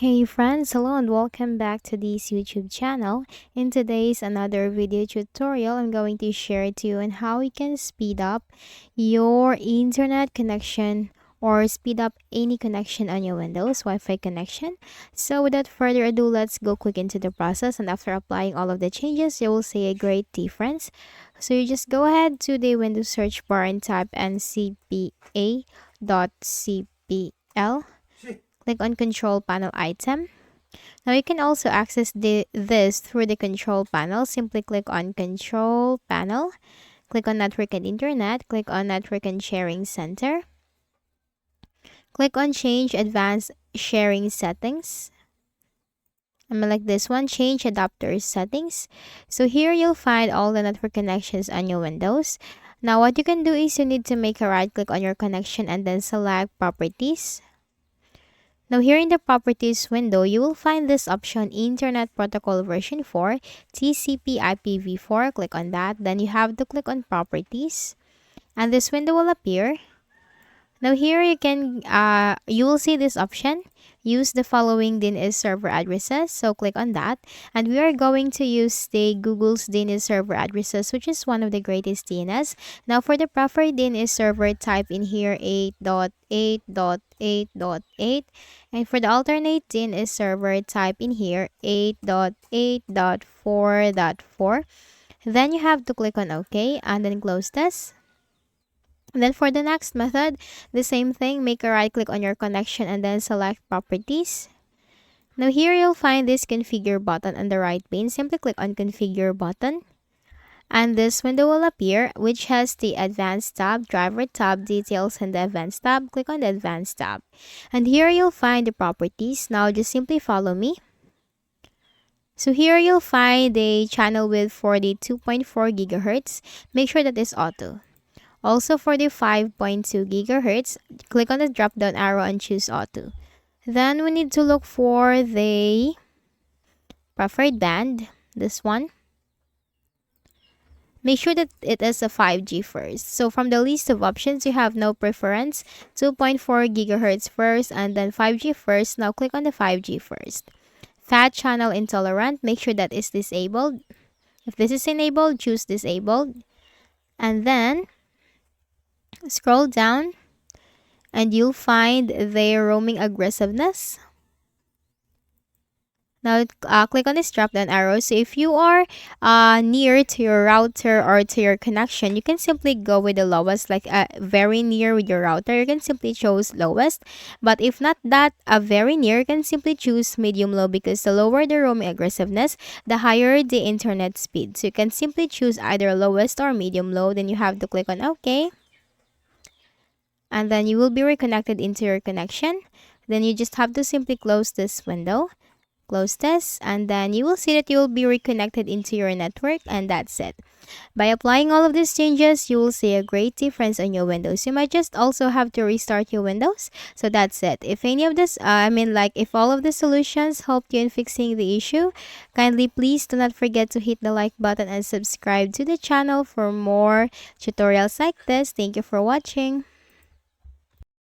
Hey friends, hello and welcome back to this YouTube channel. In today's another video tutorial, I'm going to share to you on how you can speed up your internet connection or speed up any connection on your Windows Wi-Fi connection. So without further ado, let's go quick into the process, and after applying all of the changes, you will see a great difference. So you just go ahead to the Windows search bar and type ncpa.cpl. Click on Control Panel item. Now you can also access this through the Control Panel. Simply click on Control Panel. Click on Network and Internet. Click on Network and Sharing Center. Click on Change Advanced Sharing Settings. I'm gonna like this one, Change Adapter Settings. So here you'll find all the network connections on your Windows. Now what you can do is you need to make a right click on your connection and then select Properties. Now here in the Properties window, you will find this option Internet Protocol version 4, TCP IPv4. Click on that. Then you have to click on Properties. And this window will appear. Now here you will see this option. Use the following DNS server addresses. So click on that. And we are going to use the Google's DNS server addresses, which is one of the greatest DNS. Now for the preferred DNS server, type in here 8.8.8.8. And for the alternate DNS server, type in here 8.8.4.4. Then you have to click on OK and then close this. And then for the next method, the same thing, make a right click on your connection and then select Properties. Now here you'll find this Configure button on the right pane. Simply click on Configure button. And this window will appear, which has the Advanced tab, Driver tab, Details, and the Advanced tab. Click on the Advanced tab. And here you'll find the Properties. Now just simply follow me. So here you'll find the channel width for the 2.4 gigahertz. Make sure that is auto. Also for the 5.2 gigahertz, click on the drop down arrow and choose auto. Then we need to look for the preferred band, this one. Make sure that it is a 5G first. So from the list of options, you have no preference, 2.4 gigahertz first, and then 5G first. Now click on the 5G first. Fat channel intolerant, make sure that is disabled. If this is enabled, choose disabled. And then scroll down and you'll find the roaming aggressiveness. Now click on this drop down arrow. So if you are near to your router or to your connection, you can simply go with the lowest, like very near with your router, you can simply choose lowest. But if not that very near, you can simply choose medium low, because the lower the roaming aggressiveness, the higher the internet speed. So you can simply choose either lowest or medium low. Then you have to click on OK. And then you will be reconnected into your connection. Then you just have to simply close this window, close this, and then you will see that you will be reconnected into your network, and that's it. By applying all of these changes, you will see a great difference on your Windows. You might just also have to restart your Windows. So that's it. If any of this, if all of the solutions helped you in fixing the issue, kindly please do not forget to hit the like button and subscribe to the channel for more tutorials like this. Thank you for watching.